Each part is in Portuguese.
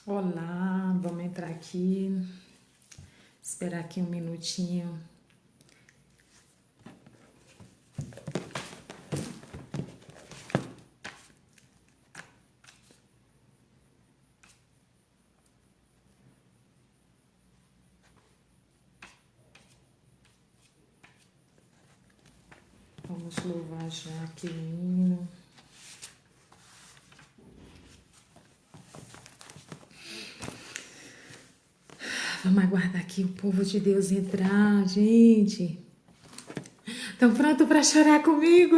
Olá, vamos entrar aqui, esperar aqui um minutinho. Vamos louvar já aqui o hino. Vamos aguardar aqui o povo de Deus entrar, gente. Estão prontos para chorar comigo?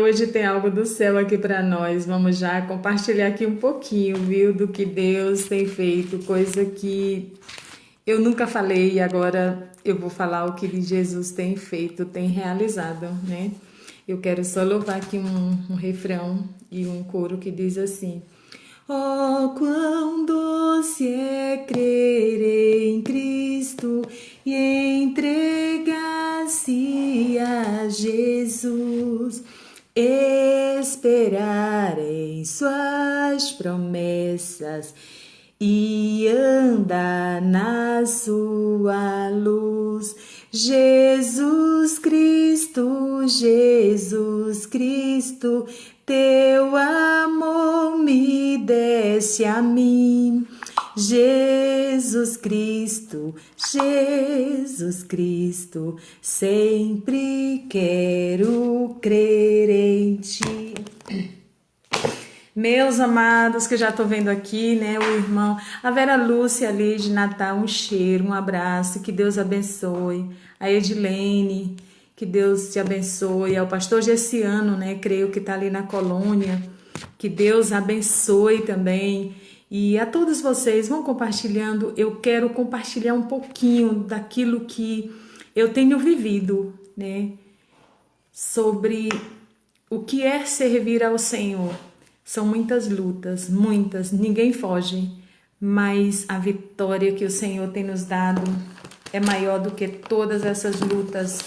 Hoje tem algo do céu aqui para nós. Vamos já compartilhar aqui um pouquinho, viu, do que Deus tem feito, coisa que eu nunca falei e agora eu vou falar o que Jesus tem feito, tem realizado, né? Eu quero só louvar aqui um refrão e um coro que diz assim: oh, quão doce é crer em Cristo e entregar-se a Jesus, esperar em suas promessas e andar na sua luz. Jesus Cristo, teu amor me desce a mim. Jesus Cristo, sempre quero crer em ti. Meus amados, que já estou vendo aqui, né, o irmão, a Vera Lúcia ali de Natal, um cheiro, um abraço, que Deus abençoe. A Edilene, que Deus te abençoe. Ao pastor Gessiano, né, creio que está ali na colônia, que Deus abençoe também. E a todos vocês, vão compartilhando. Eu quero compartilhar um pouquinho daquilo que eu tenho vivido, né, sobre o que é servir ao Senhor. São muitas lutas, muitas, ninguém foge, mas a vitória que o Senhor tem nos dado é maior do que todas essas lutas,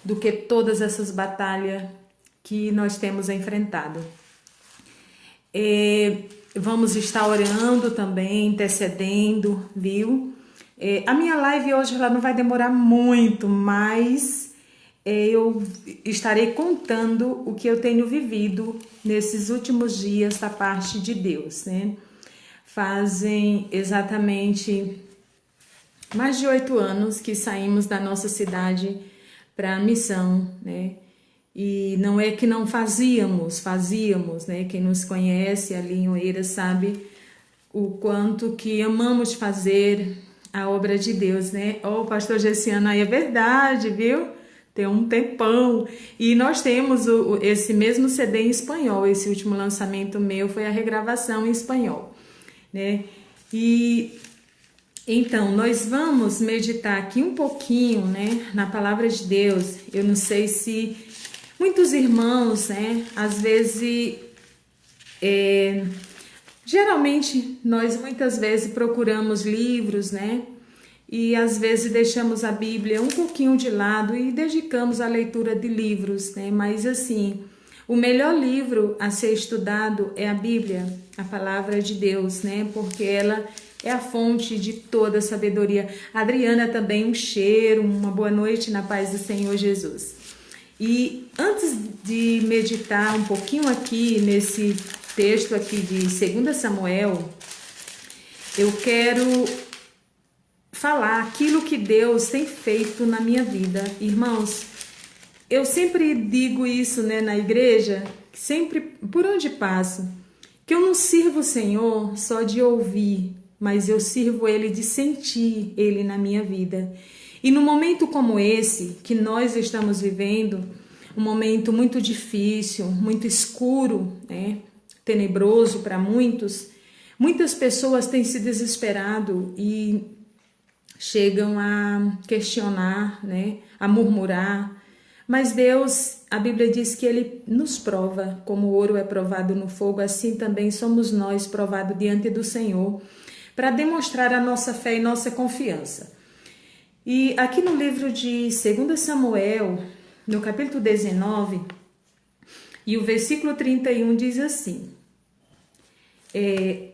do que todas essas batalhas que nós temos enfrentado. Vamos estar orando também, intercedendo, viu? A minha live hoje ela não vai demorar muito, mas eu estarei contando o que eu tenho vivido nesses últimos dias da parte de Deus, né? Fazem exatamente mais de 8 anos que saímos da nossa cidade para a missão, né? E não é que não fazíamos, né? Quem nos conhece ali em Oeiras sabe o quanto que amamos fazer a obra de Deus, né? O pastor Gessiano aí é verdade, viu? Tem um tempão. E nós temos esse mesmo CD em espanhol. Esse último lançamento meu foi a regravação em espanhol, né? E então, nós vamos meditar aqui um pouquinho, né, na palavra de Deus. Eu não sei se muitos irmãos, né, às vezes, geralmente, nós muitas vezes procuramos livros, né, e às vezes deixamos a Bíblia um pouquinho de lado e dedicamos à leitura de livros, né? Mas assim, o melhor livro a ser estudado é a Bíblia, a palavra de Deus, né? Porque ela é a fonte de toda a sabedoria. A Adriana também, um cheiro, uma boa noite na paz do Senhor Jesus. E antes de meditar um pouquinho aqui nesse texto aqui de 2 Samuel, eu quero falar aquilo que Deus tem feito na minha vida. Irmãos, eu sempre digo isso, né, na igreja, sempre por onde passo, que eu não sirvo o Senhor só de ouvir, mas eu sirvo Ele de sentir Ele na minha vida. E num momento como esse, que nós estamos vivendo, um momento muito difícil, muito escuro, né, tenebroso para muitas pessoas têm se desesperado e chegam a questionar, né, a murmurar, mas Deus, a Bíblia diz que Ele nos prova, como o ouro é provado no fogo, assim também somos nós provados diante do Senhor, para demonstrar a nossa fé e nossa confiança. E aqui no livro de 2 Samuel, no capítulo 19, e o versículo 31 diz assim: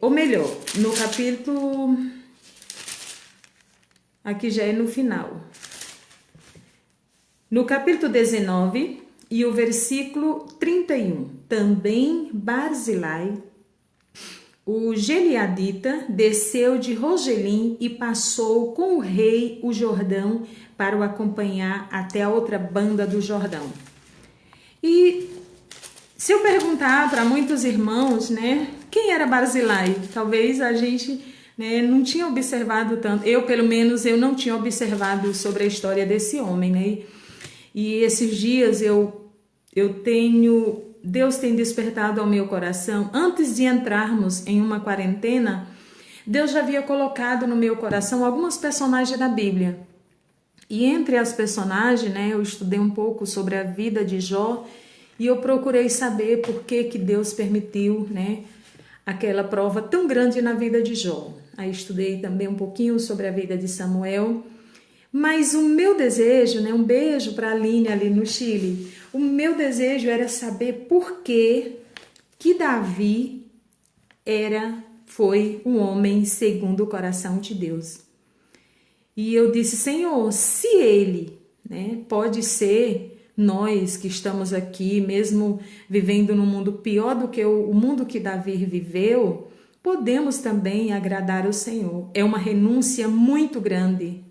ou melhor, no capítulo, aqui já é no final, no capítulo 19 e o versículo 31, também Barzilai, o Gileadita, desceu de Rogelim e passou com o rei o Jordão para o acompanhar até a outra banda do Jordão. E se eu perguntar para muitos irmãos, né, quem era Barzilai? Talvez a gente, né, não tinha observado tanto. Eu, pelo menos, eu não tinha observado sobre a história desse homem, né? E esses dias Deus tem despertado ao meu coração. Antes de entrarmos em uma quarentena, Deus já havia colocado no meu coração algumas personagens da Bíblia. E entre as personagens, né, eu estudei um pouco sobre a vida de Jó e eu procurei saber por que Deus permitiu, né, aquela prova tão grande na vida de Jó. Aí estudei também um pouquinho sobre a vida de Samuel. Mas o meu desejo, né, um beijo para a Aline ali no Chile, o meu desejo era saber por que Davi foi um homem segundo o coração de Deus. E eu disse, Senhor, se ele, né, pode ser nós que estamos aqui, mesmo vivendo num mundo pior do que o mundo que Davi viveu, podemos também agradar o Senhor. É uma renúncia muito grande,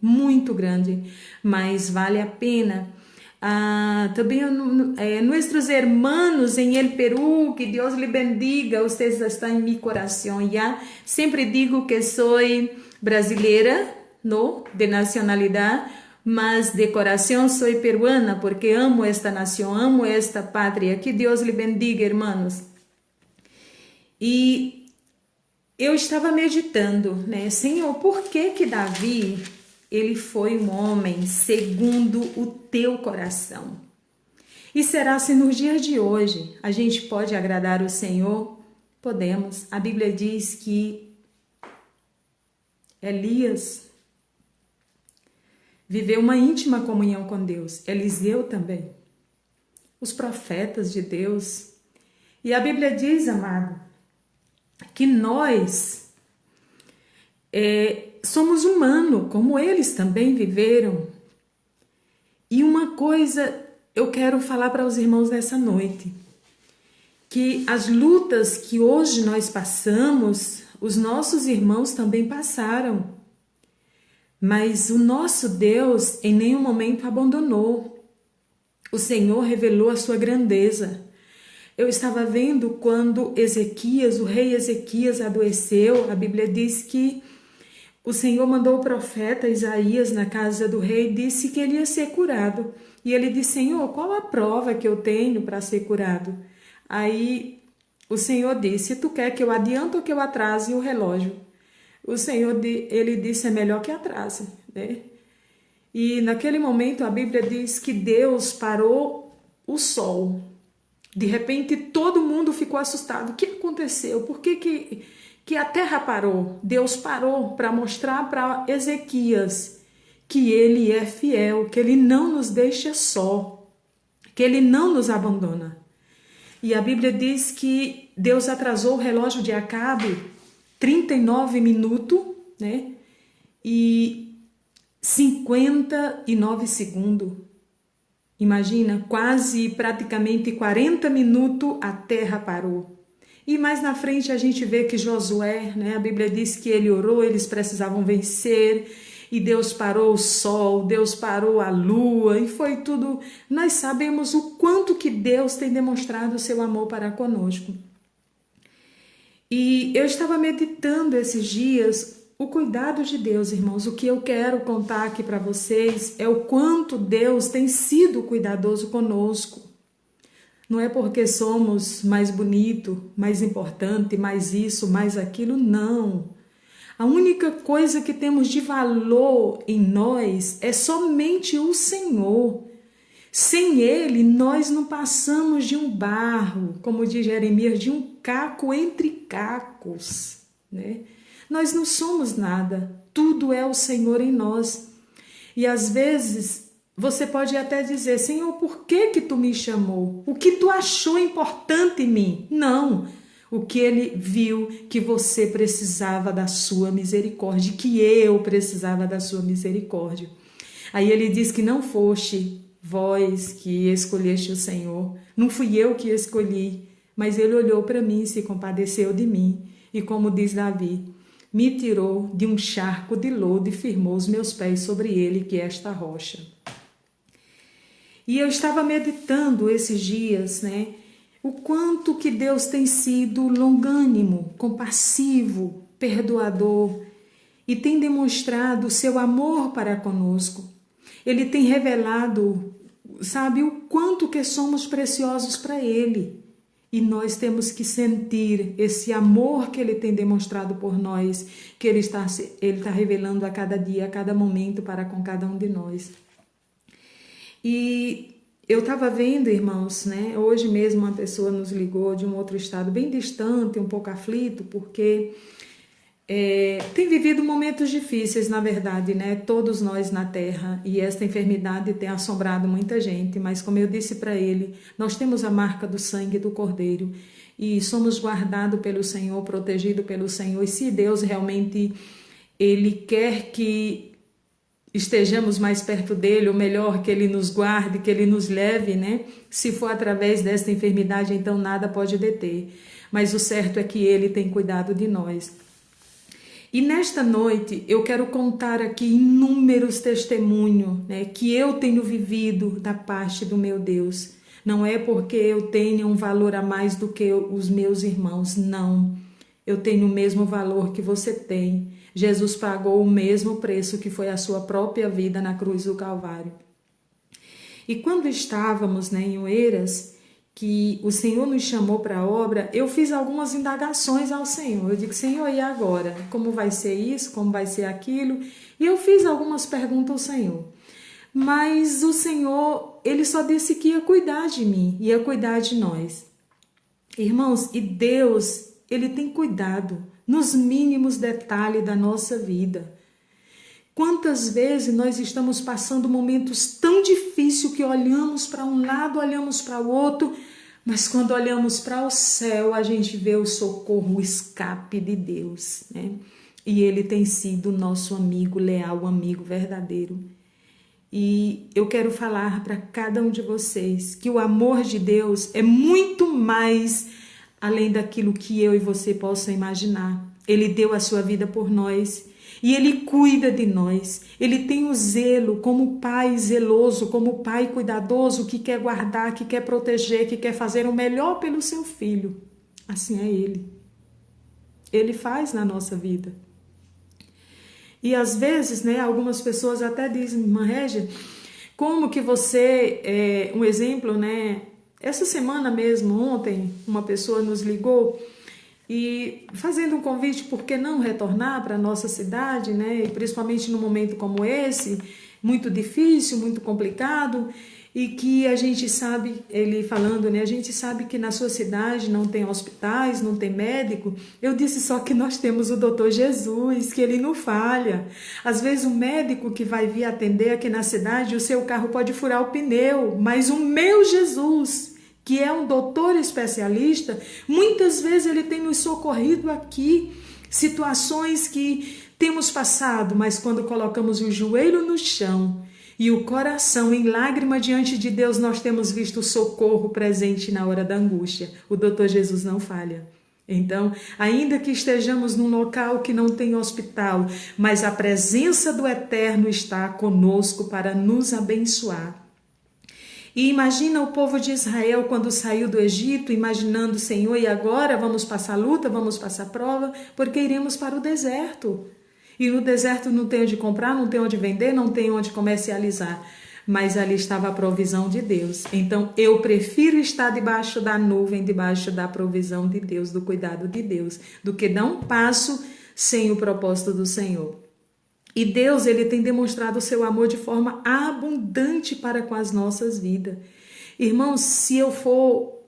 mas vale a pena. Também nossos irmãos em El Perú, que Deus lhe bendiga, vocês estão em meu coração, já. Sempre digo que sou brasileira, não, de nacionalidade, mas de coração sou peruana, porque amo esta nação, amo esta pátria. Que Deus lhe bendiga, irmãos. E eu estava meditando, né, Senhor, por que Davi, ele foi um homem segundo o teu coração? E será se nos dias de hoje a gente pode agradar o Senhor? Podemos. A Bíblia diz que Elias viveu uma íntima comunhão com Deus, Eliseu também, os profetas de Deus. E a Bíblia diz, amado, que nós somos humanos, como eles também viveram. E uma coisa eu quero falar para os irmãos nessa noite, que as lutas que hoje nós passamos, os nossos irmãos também passaram. Mas o nosso Deus em nenhum momento abandonou. O Senhor revelou a sua grandeza. Eu estava vendo quando o rei Ezequias adoeceu, a Bíblia diz que o Senhor mandou o profeta Isaías na casa do rei e disse que ele ia ser curado. E ele disse, Senhor, qual a prova que eu tenho para ser curado? Aí o Senhor disse, tu quer que eu adiante ou que eu atrase o relógio? O Senhor, ele disse, é melhor que atrase, né? E naquele momento a Bíblia diz que Deus parou o sol. De repente todo mundo ficou assustado. O que aconteceu? Por que a terra parou? Deus parou para mostrar para Ezequias que ele é fiel, que ele não nos deixa só, que ele não nos abandona. E a Bíblia diz que Deus atrasou o relógio de Acabe 39 minutos, né? E 59 segundos. Imagina, praticamente 40 minutos a terra parou. E mais na frente a gente vê que Josué, né, a Bíblia diz que ele orou, eles precisavam vencer, e Deus parou o sol, Deus parou a lua, e foi tudo. Nós sabemos o quanto que Deus tem demonstrado o seu amor para conosco. E eu estava meditando esses dias o cuidado de Deus, irmãos. O que eu quero contar aqui para vocês é o quanto Deus tem sido cuidadoso conosco. Não é porque somos mais bonito, mais importante, mais isso, mais aquilo, não. A única coisa que temos de valor em nós é somente o Senhor. Sem Ele, nós não passamos de um barro, como diz Jeremias, de um caco entre cacos, né? Nós não somos nada, tudo é o Senhor em nós. E às vezes você pode até dizer, Senhor, por que tu me chamou? O que tu achou importante em mim? Não, o que ele viu que você precisava da sua misericórdia, que eu precisava da sua misericórdia. Aí ele diz que não foste vós que escolheste o Senhor, não fui eu que escolhi, mas ele olhou para mim e se compadeceu de mim. E como diz Davi, me tirou de um charco de lodo e firmou os meus pés sobre ele, que é esta rocha. E eu estava meditando esses dias, né? O quanto que Deus tem sido longânimo, compassivo, perdoador e tem demonstrado o seu amor para conosco. Ele tem revelado, sabe, o quanto que somos preciosos para Ele. E nós temos que sentir esse amor que Ele tem demonstrado por nós, que Ele está revelando a cada dia, a cada momento para com cada um de nós. E eu estava vendo, irmãos, né? Hoje mesmo uma pessoa nos ligou de um outro estado bem distante, um pouco aflito, porque tem vivido momentos difíceis, na verdade, né? Todos nós na Terra, e esta enfermidade tem assombrado muita gente, mas como eu disse para ele, nós temos a marca do sangue do Cordeiro e somos guardados pelo Senhor, protegidos pelo Senhor, e se Deus realmente Ele quer que estejamos mais perto dele, ou melhor, que ele nos guarde, que ele nos leve, né? Se for através desta enfermidade, então nada pode deter. Mas o certo é que ele tem cuidado de nós. E nesta noite eu quero contar aqui inúmeros testemunhos, né, que eu tenho vivido da parte do meu Deus. Não é porque eu tenha um valor a mais do que os meus irmãos, não. Eu tenho o mesmo valor que você tem. Jesus pagou o mesmo preço que foi a sua própria vida na cruz do Calvário. E quando estávamos, né, em Oeiras, que o Senhor nos chamou para a obra, eu fiz algumas indagações ao Senhor. Eu digo, Senhor, e agora? Como vai ser isso? Como vai ser aquilo? E eu fiz algumas perguntas ao Senhor. Mas o Senhor, Ele só disse que ia cuidar de mim, ia cuidar de nós. Irmãos, e Deus, Ele tem cuidado nos mínimos detalhes da nossa vida. Quantas vezes nós estamos passando momentos tão difíceis que olhamos para um lado, olhamos para o outro, mas quando olhamos para o céu, a gente vê o socorro, o escape de Deus, né? E Ele tem sido nosso amigo leal, amigo verdadeiro. E eu quero falar para cada um de vocês que o amor de Deus é muito mais além daquilo que eu e você possam imaginar. Ele deu a sua vida por nós. E Ele cuida de nós, Ele tem o zelo como pai zeloso, como pai cuidadoso que quer guardar, que quer proteger, que quer fazer o melhor pelo seu filho. Assim é Ele. Ele faz na nossa vida. E às vezes, né, algumas pessoas até dizem, irmã Régia, como que você, um exemplo, né, essa semana mesmo, ontem, uma pessoa nos ligou e fazendo um convite, por que não retornar para a nossa cidade, né? E principalmente num momento como esse, muito difícil, muito complicado, e que a gente sabe, ele falando, né? A gente sabe que na sua cidade não tem hospitais, não tem médico. Eu disse só que nós temos o doutor Jesus, que ele não falha. Às vezes o médico que vai vir atender aqui na cidade, o seu carro pode furar o pneu, mas o meu Jesus, que é um doutor especialista, muitas vezes ele tem nos socorrido aqui, situações que temos passado, mas quando colocamos o joelho no chão e o coração em lágrima diante de Deus, nós temos visto o socorro presente na hora da angústia. O doutor Jesus não falha. Então, ainda que estejamos num local que não tem hospital, mas a presença do Eterno está conosco para nos abençoar. E imagina o povo de Israel quando saiu do Egito, imaginando, Senhor, e agora vamos passar luta, vamos passar prova, porque iremos para o deserto. E no deserto não tem onde comprar, não tem onde vender, não tem onde comercializar. Mas ali estava a provisão de Deus. Então eu prefiro estar debaixo da nuvem, debaixo da provisão de Deus, do cuidado de Deus, do que dar um passo sem o propósito do Senhor. E Deus, Ele tem demonstrado o seu amor de forma abundante para com as nossas vidas. Irmãos, se eu for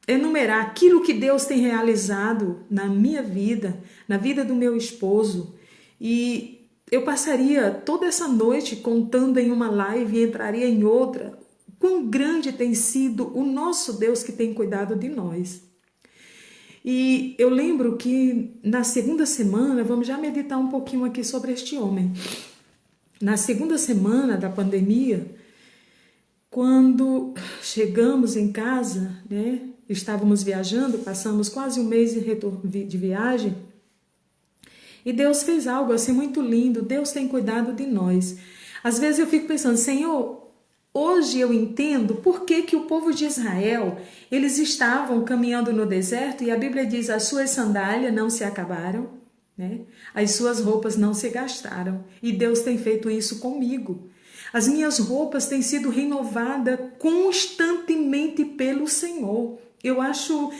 enumerar aquilo que Deus tem realizado na minha vida, na vida do meu esposo, e eu passaria toda essa noite contando em uma live e entraria em outra, quão grande tem sido o nosso Deus que tem cuidado de nós. E eu lembro que na segunda semana, vamos já meditar um pouquinho aqui sobre este homem. Na segunda semana da pandemia, quando chegamos em casa, né, estávamos viajando, passamos quase um mês de viagem, e Deus fez algo assim muito lindo. Deus tem cuidado de nós. Às vezes eu fico pensando, Senhor, hoje eu entendo por que que o povo de Israel, eles estavam caminhando no deserto e a Bíblia diz, as suas sandálias não se acabaram, né? As suas roupas não se gastaram. E Deus tem feito isso comigo. As minhas roupas têm sido renovadas constantemente pelo Senhor. Eu acho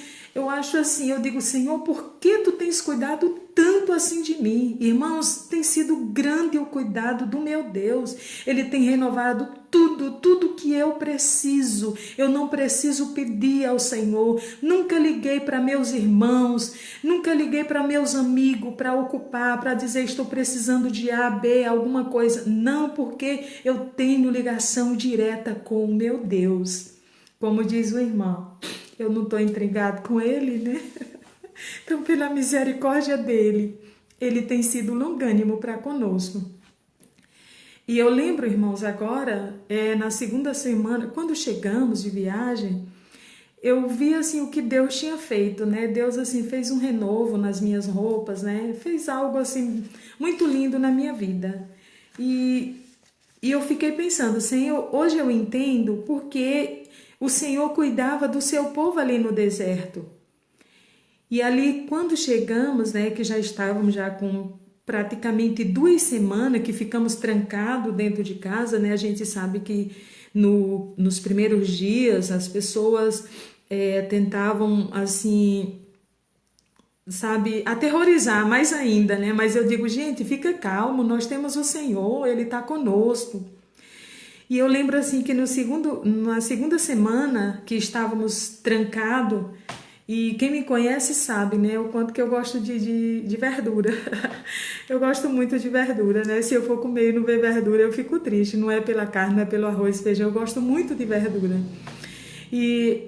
assim, eu digo, Senhor, por que tu tens cuidado tanto assim de mim? Irmãos, tem sido grande o cuidado do meu Deus. Ele tem renovado tudo que eu preciso. Eu não preciso pedir ao Senhor. Nunca liguei para meus irmãos, nunca liguei para meus amigos para ocupar, para dizer estou precisando de A, B, alguma coisa. Não, porque eu tenho ligação direta com o meu Deus. Como diz o irmão, eu não estou intrigado com ele, né? Então, pela misericórdia dele, ele tem sido longânimo para conosco. E eu lembro, irmãos, agora, na segunda semana, quando chegamos de viagem, eu vi assim o que Deus tinha feito, né? Deus assim fez um renovo nas minhas roupas, né? Fez algo assim muito lindo na minha vida. E eu fiquei pensando, Senhor, hoje eu entendo porque o Senhor cuidava do seu povo ali no deserto. E ali, quando chegamos, né, que já estávamos já com praticamente 2 semanas que ficamos trancados dentro de casa, né? A gente sabe que nos primeiros dias as pessoas tentavam, assim, sabe, aterrorizar mais ainda, né? Mas eu digo, gente, fica calmo, nós temos o Senhor, Ele está conosco. E eu lembro assim que na segunda semana que estávamos trancados, e quem me conhece sabe, né, o quanto que eu gosto de verdura. Eu gosto muito de verdura, né? Se eu for comer e não ver verdura, eu fico triste. Não é pela carne, não é pelo arroz e feijão, eu gosto muito de verdura. E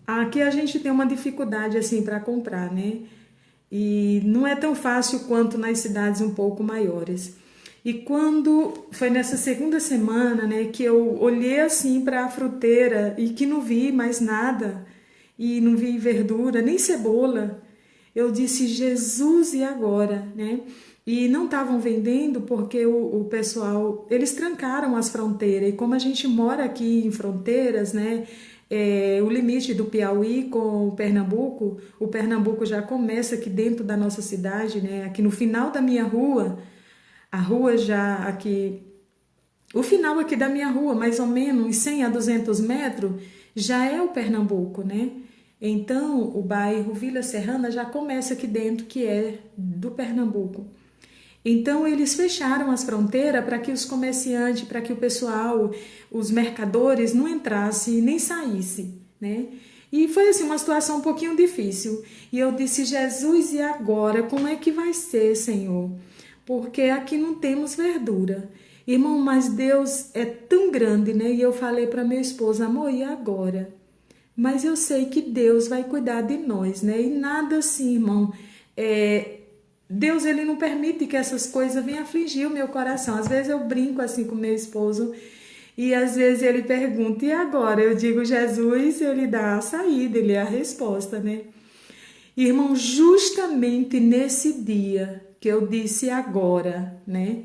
aqui a gente tem uma dificuldade assim para comprar, né? E não é tão fácil quanto nas cidades um pouco maiores. E quando foi nessa segunda semana, né, que eu olhei assim para a fruteira e que não vi mais nada, e não vi verdura, nem cebola, eu disse, Jesus, e agora, né? E não estavam vendendo porque o pessoal, eles trancaram as fronteiras, e como a gente mora aqui em fronteiras, né, o limite do Piauí com o Pernambuco já começa aqui dentro da nossa cidade, né, aqui no final da minha rua, a rua já aqui, o final aqui da minha rua, mais ou menos, uns 100 a 200 metros, já é o Pernambuco, né? Então, o bairro Vila Serrana já começa aqui dentro, que é do Pernambuco. Então, eles fecharam as fronteiras para que os comerciantes, para que o pessoal, os mercadores não entrassem nem saíssem, né? E foi assim uma situação um pouquinho difícil. E eu disse, Jesus, e agora? Como é que vai ser, Senhor? Porque aqui não temos verdura. Irmão, mas Deus é tão grande, né? E eu falei para meu esposo, amor, e agora? Mas eu sei que Deus vai cuidar de nós, né? E nada assim, irmão. Deus, ele não permite que essas coisas venham afligir o meu coração. Às vezes eu brinco assim com meu esposo e às vezes ele pergunta, e agora? Eu digo, Jesus, ele dá a saída, ele é a resposta, né? Irmão, justamente nesse dia que eu disse agora, né?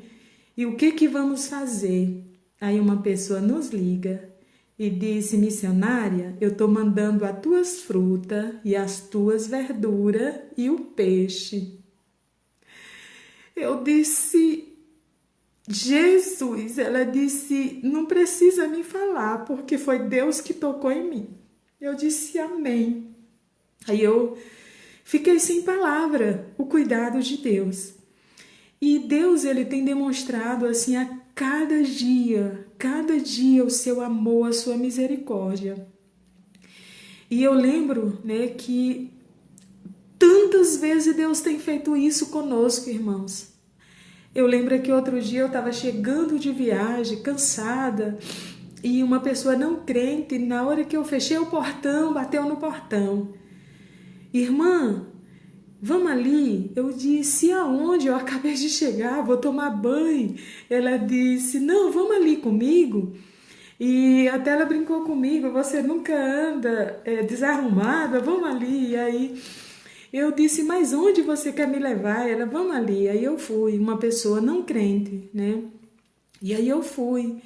E o que vamos fazer? Aí uma pessoa nos liga e disse, missionária, eu estou mandando as tuas frutas e as tuas verduras e o peixe. Eu disse, Jesus, ela disse, não precisa me falar, porque foi Deus que tocou em mim. Eu disse, amém. Aí eu fiquei sem palavra, o cuidado de Deus. E Deus, ele tem demonstrado assim a cada dia o seu amor, a sua misericórdia. E eu lembro, né, que tantas vezes Deus tem feito isso conosco, irmãos. Eu lembro que outro dia eu estava chegando de viagem, cansada, e uma pessoa não crente, na hora que eu fechei o portão, bateu no portão. Irmã, vamos ali? Eu disse, aonde? Eu acabei de chegar, vou tomar banho. Ela disse, não, vamos ali comigo. E até ela brincou comigo, você nunca anda desarrumada, vamos ali. E aí eu disse, mas onde você quer me levar? Ela, vamos ali. Aí eu fui, uma pessoa não crente, né? E aí eu fui.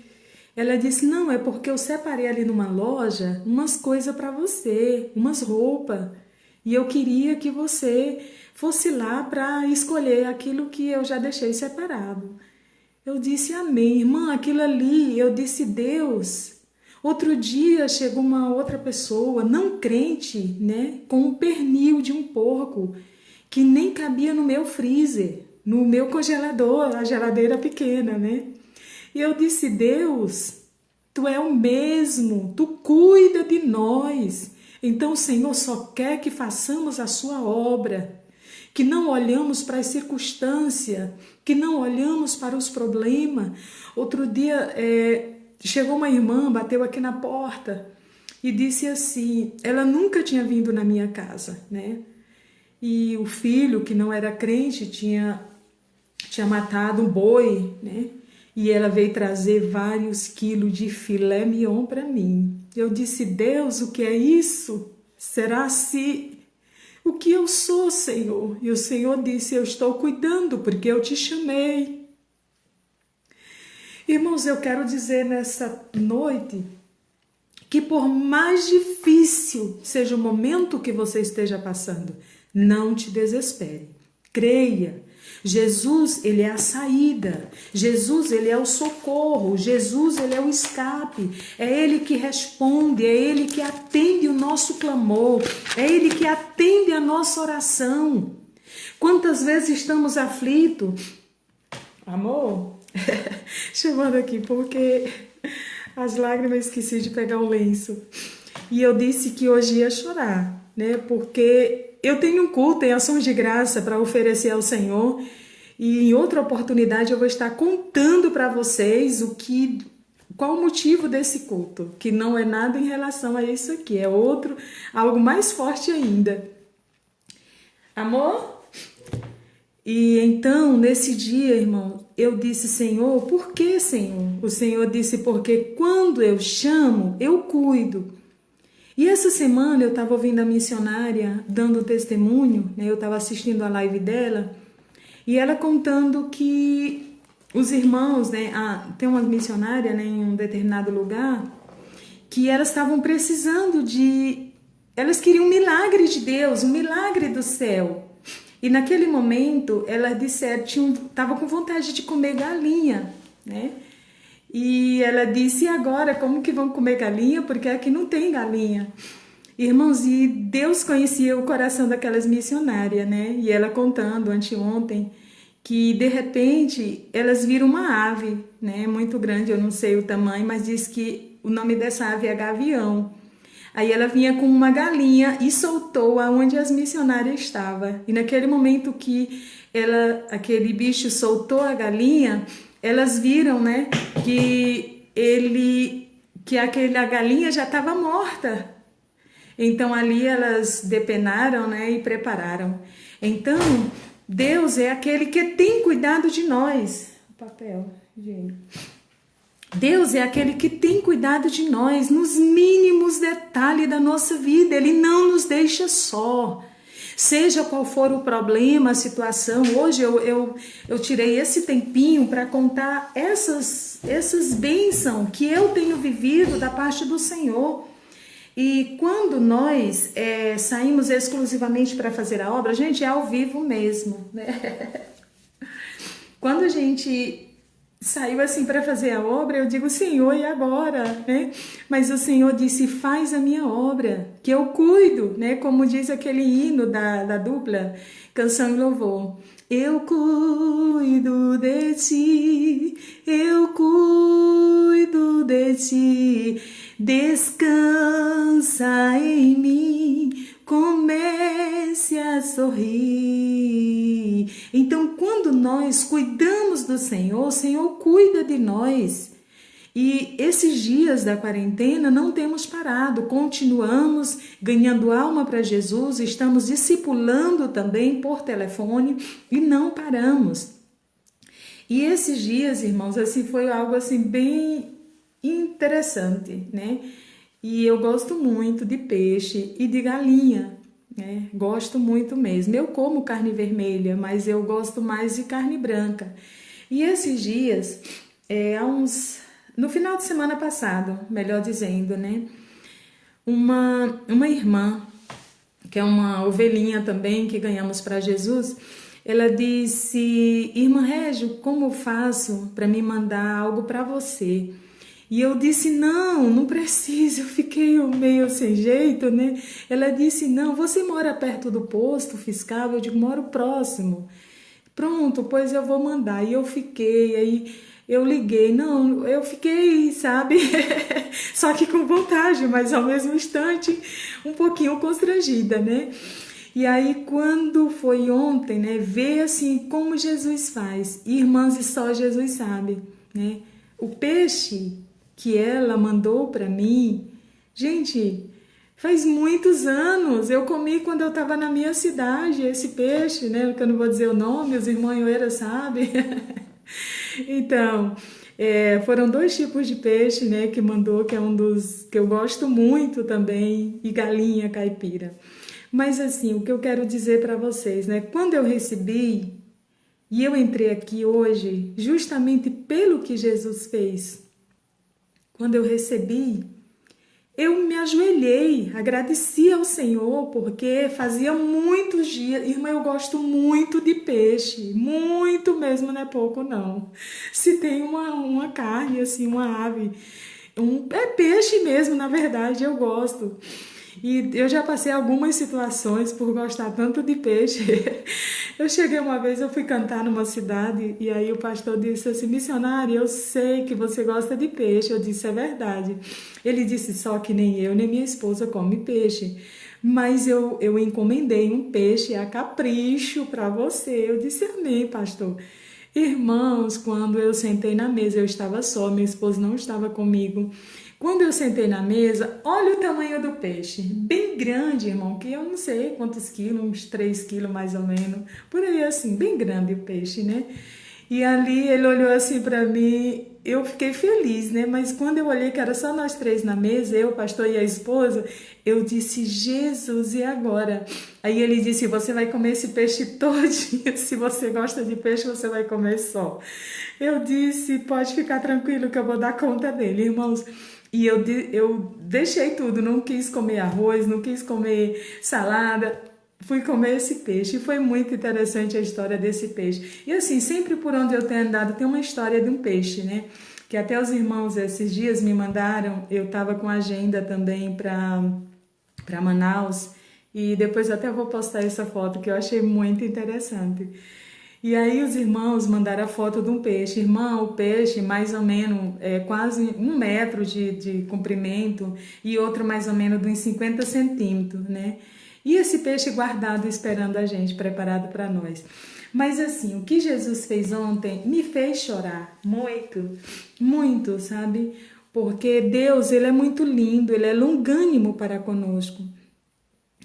Ela disse, não, é porque eu separei ali numa loja umas coisas para você, umas roupas. E eu queria que você fosse lá para escolher aquilo que eu já deixei separado. Eu disse, amém, irmã, aquilo ali, eu disse, Deus. Outro dia chegou uma outra pessoa, não crente, né, com um pernil de um porco, que nem cabia no meu freezer, no meu congelador, a geladeira pequena, né? E eu disse, Deus, tu é o mesmo, tu cuida de nós. Então o Senhor só quer que façamos a sua obra, que não olhamos para as circunstâncias, que não olhamos para os problemas. Outro dia chegou uma irmã, bateu aqui na porta e disse assim, ela nunca tinha vindo na minha casa, né? E o filho, que não era crente, tinha matado um boi, né? E ela veio trazer vários quilos de filé mignon para mim. Eu disse, Deus, o que é isso? Será se o que eu sou, Senhor? E o Senhor disse, eu estou cuidando porque eu te chamei. Irmãos, eu quero dizer nessa noite que por mais difícil seja o momento que você esteja passando, não te desespere. Creia. Jesus, ele é a saída. Jesus, ele é o socorro. Jesus, ele é o escape. É ele que responde, é ele que atende o nosso clamor, é ele que atende a nossa oração. Quantas vezes estamos aflitos? Amor, chamando aqui porque as lágrimas, esqueci de pegar o lenço. E eu disse que hoje ia chorar, né? Porque eu tenho um culto em ações de graça para oferecer ao Senhor. E em outra oportunidade eu vou estar contando para vocês qual o motivo desse culto. Que não é nada em relação a isso aqui. É algo mais forte ainda. Amor? E então, nesse dia, irmão, eu disse, Senhor, por que, Senhor? O Senhor disse, porque quando eu chamo, eu cuido. E essa semana eu estava ouvindo a missionária dando testemunho, né? Eu estava assistindo a live dela, e ela contando que os irmãos, né? Tem uma missionária, né, em um determinado lugar, que elas estavam precisando elas queriam um milagre de Deus, um milagre do céu. E naquele momento, elas disseram, estavam com vontade de comer galinha, né? E ela disse, e agora, como que vão comer galinha? Porque aqui não tem galinha. Irmãos, e Deus conhecia o coração daquelas missionárias, né? E ela contando anteontem que, de repente, elas viram uma ave, né? Muito grande, eu não sei o tamanho, mas diz que o nome dessa ave é gavião. Aí ela vinha com uma galinha e soltou aonde as missionárias estavam. E naquele momento que aquele bicho soltou a galinha, elas viram, né, a galinha já estava morta. Então ali elas depenaram, né, e prepararam. Então Deus é aquele que tem cuidado de nós. O papel, gente. Deus é aquele que tem cuidado de nós nos mínimos detalhes da nossa vida. Ele não nos deixa só. Seja qual for o problema, a situação. Hoje eu tirei esse tempinho para contar essas bênçãos que eu tenho vivido da parte do Senhor. E quando nós saímos exclusivamente para fazer a obra, gente, é ao vivo mesmo, né? Quando a gente saiu assim para fazer a obra, eu digo, Senhor, e agora, né? Mas o Senhor disse, faz a minha obra, que eu cuido, né? Como diz aquele hino da dupla, Canção e Louvor. Eu cuido de ti, eu cuido de ti, descansa em mim, comece a sorrir. Então, quando nós cuidamos do Senhor, o Senhor cuida de nós. E esses dias da quarentena não temos parado, continuamos ganhando alma para Jesus, estamos discipulando também por telefone e não paramos. E esses dias, irmãos, assim, foi algo assim bem interessante, né? E eu gosto muito de peixe e de galinha, né? Gosto muito mesmo. Eu como carne vermelha, mas eu gosto mais de carne branca. E esses dias, no final de semana passado, melhor dizendo, né? Uma irmã, que é uma ovelhinha também que ganhamos para Jesus, ela disse: Irmã Régio, como eu faço para me mandar algo para você? E eu disse: não precisa. Eu fiquei meio sem jeito, né? Ela disse: não, você mora perto do posto fiscal? Eu digo: moro próximo. Pronto, pois eu vou mandar. E eu fiquei, aí eu liguei, não, eu fiquei, sabe, só que com vontade, mas ao mesmo instante um pouquinho constrangida, né? E aí quando foi ontem, né, ver assim como Jesus faz, irmãs, e só Jesus sabe, né? O peixe que ela mandou para mim, gente, faz muitos anos, eu comi quando eu estava na minha cidade, esse peixe, né, que eu não vou dizer o nome, os irmãos Ioeira sabem. Então, foram 2 tipos de peixe, né, que mandou, que é um dos que eu gosto muito também, e galinha caipira. Mas assim, o que eu quero dizer para vocês, né, quando eu recebi, e eu entrei aqui hoje, justamente pelo que Jesus fez, quando eu recebi, eu me ajoelhei, agradeci ao Senhor, porque fazia muitos dias, irmã, eu gosto muito de peixe, muito mesmo, não é pouco não. Se tem uma carne, assim, uma ave, é peixe mesmo, na verdade, eu gosto. E eu já passei algumas situações por gostar tanto de peixe. Eu cheguei uma vez, eu fui cantar numa cidade e aí o pastor disse assim: missionária, eu sei que você gosta de peixe. Eu disse: é verdade. Ele disse: só que nem eu nem minha esposa come peixe. Mas eu encomendei um peixe a capricho para você. Eu disse: amém, pastor. Irmãos, quando eu sentei na mesa, eu estava só, minha esposa não estava comigo. Quando eu sentei na mesa, olha o tamanho do peixe, bem grande, irmão, que eu não sei quantos quilos, uns 3 quilos mais ou menos, por aí assim, bem grande o peixe, né? E ali ele olhou assim para mim, eu fiquei feliz, né? Mas quando eu olhei que era só nós 3 na mesa, eu, o pastor e a esposa, eu disse: Jesus, e agora? Aí ele disse: você vai comer esse peixe todinho, se você gosta de peixe, você vai comer só. Eu disse: pode ficar tranquilo que eu vou dar conta dele, irmãos. E eu deixei tudo, não quis comer arroz, não quis comer salada, fui comer esse peixe. E foi muito interessante a história desse peixe. E assim, sempre por onde eu tenho andado tem uma história de um peixe, né? Que até os irmãos esses dias me mandaram, eu estava com agenda também para Manaus, e depois até vou postar essa foto que eu achei muito interessante. E aí os irmãos mandaram a foto de um peixe. Irmão, o peixe mais ou menos quase 1 metro de comprimento e outro mais ou menos de uns 50 centímetros, né? E esse peixe guardado esperando a gente, preparado para nós. Mas assim, o que Jesus fez ontem me fez chorar muito, muito, sabe? Porque Deus, ele é muito lindo, ele é longânimo para conosco.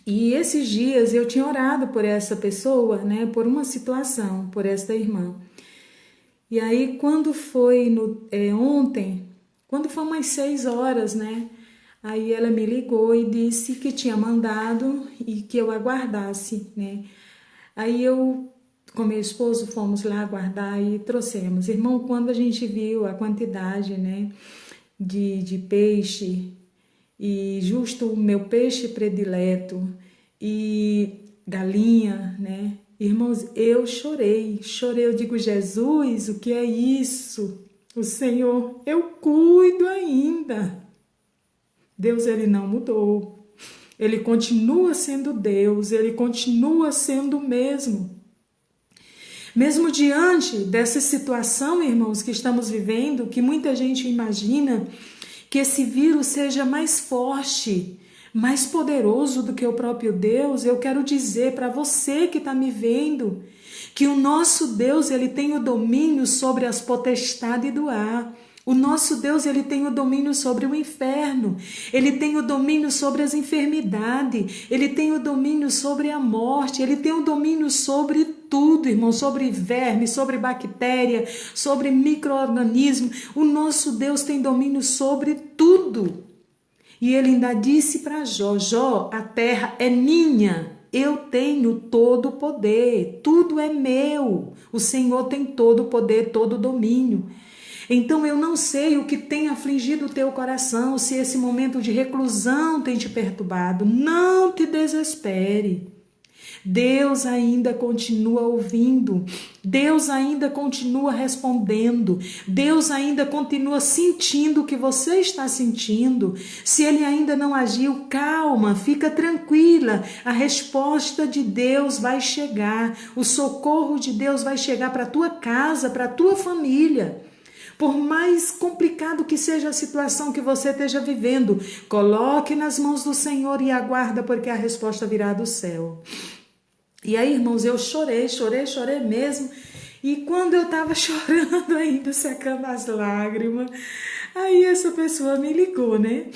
E esses dias eu tinha orado por essa pessoa, né, por uma situação, por esta irmã. E aí quando foi ontem, quando foi umas 6 horas, né, aí ela me ligou e disse que tinha mandado e que eu aguardasse, né. Aí eu, com meu esposo, fomos lá aguardar e trouxemos. Irmão, quando a gente viu a quantidade, né, de peixe, e justo o meu peixe predileto e galinha, né? Irmãos, eu chorei, eu digo: Jesus, o que é isso? O Senhor, eu cuido ainda. Deus, ele não mudou, ele continua sendo Deus, ele continua sendo o mesmo. Mesmo diante dessa situação, irmãos, que estamos vivendo, que muita gente imagina que esse vírus seja mais forte, mais poderoso do que o próprio Deus, eu quero dizer para você que está me vendo, que o nosso Deus, ele tem o domínio sobre as potestades do ar. O nosso Deus, ele tem o domínio sobre o inferno, ele tem o domínio sobre as enfermidades, ele tem o domínio sobre a morte, ele tem o domínio sobre tudo, irmão, sobre verme, sobre bactéria, sobre micro-organismo. O nosso Deus tem domínio sobre tudo. E ele ainda disse para Jó: Jó, a terra é minha, eu tenho todo o poder, tudo é meu. O Senhor tem todo o poder, todo o domínio. Então eu não sei o que tem afligido o teu coração, se esse momento de reclusão tem te perturbado. Não te desespere. Deus ainda continua ouvindo, Deus ainda continua respondendo, Deus ainda continua sentindo o que você está sentindo. Se Ele ainda não agiu, calma, fica tranquila, a resposta de Deus vai chegar, o socorro de Deus vai chegar para a tua casa, para a tua família. Por mais complicado que seja a situação que você esteja vivendo, coloque nas mãos do Senhor e aguarda, porque a resposta virá do céu. E aí, irmãos, eu chorei mesmo. E quando eu estava chorando ainda, secando as lágrimas, aí essa pessoa me ligou, né?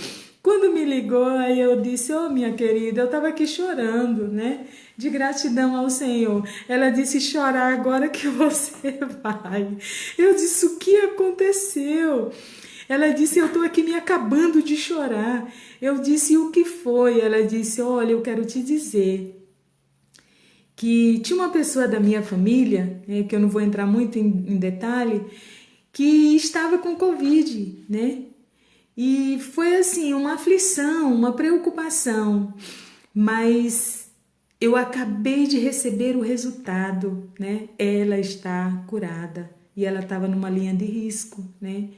Quando me ligou, aí eu disse: ô, minha querida, eu estava aqui chorando, né? De gratidão ao Senhor. Ela disse: chorar agora que você vai. Eu disse: o que aconteceu? Ela disse: eu estou aqui me acabando de chorar. Eu disse: o que foi? Ela disse: olha, eu quero te dizer que tinha uma pessoa da minha família, né, que eu não vou entrar muito em detalhe, que estava com Covid, né? E foi assim, uma aflição, uma preocupação, mas eu acabei de receber o resultado, né? Ela está curada e ela estava numa linha de risco, né?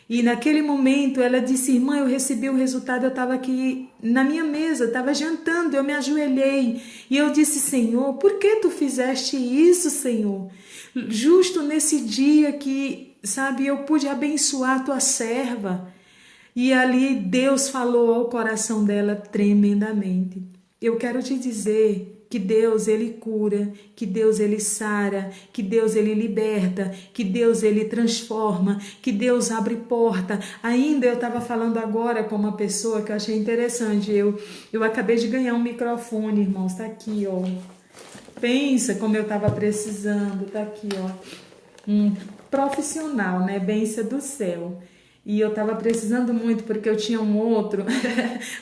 E naquele momento ela disse: irmã, eu recebi o resultado, eu estava aqui na minha mesa, estava jantando, eu me ajoelhei e eu disse: Senhor, por que tu fizeste isso, Senhor? Justo nesse dia que, sabe, eu pude abençoar a tua serva. E ali Deus falou ao coração dela tremendamente. Eu quero te dizer que Deus, Ele cura, que Deus, Ele sara, que Deus, Ele liberta, que Deus, Ele transforma, que Deus abre porta. Ainda eu estava falando agora com uma pessoa que eu achei interessante. Eu acabei de ganhar um microfone, irmãos, tá aqui, ó. Pensa como eu estava precisando, tá aqui, ó. Um profissional, né? Bênção do céu. E eu estava precisando muito porque eu tinha um outro,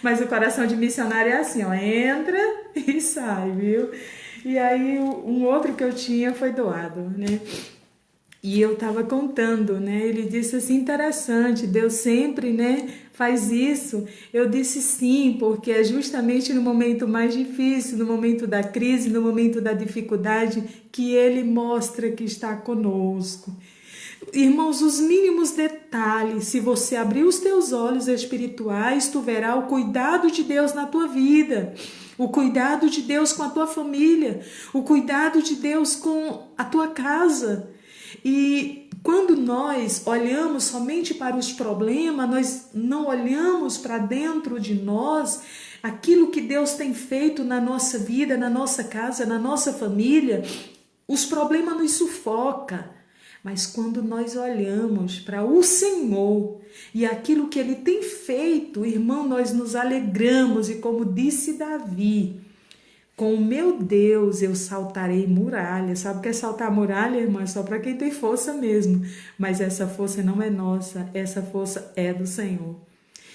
mas o coração de missionário é assim, ó, entra e sai, viu? E aí um outro que eu tinha foi doado, né? E eu estava contando, né? Ele disse assim: interessante, Deus sempre, né, faz isso. Eu disse sim, porque é justamente no momento mais difícil, no momento da crise, no momento da dificuldade, que Ele mostra que está conosco. Irmãos, os mínimos detalhes, se você abrir os teus olhos espirituais, tu verás o cuidado de Deus na tua vida, o cuidado de Deus com a tua família, o cuidado de Deus com a tua casa. E quando nós olhamos somente para os problemas, nós não olhamos para dentro de nós, aquilo que Deus tem feito na nossa vida, na nossa casa, na nossa família, os problemas nos sufocam. Mas quando nós olhamos para o Senhor e aquilo que Ele tem feito, irmão, nós nos alegramos. E como disse Davi: com o meu Deus eu saltarei muralha. Sabe o que é saltar muralha, irmã? É só para quem tem força mesmo. Mas essa força não é nossa, essa força é do Senhor.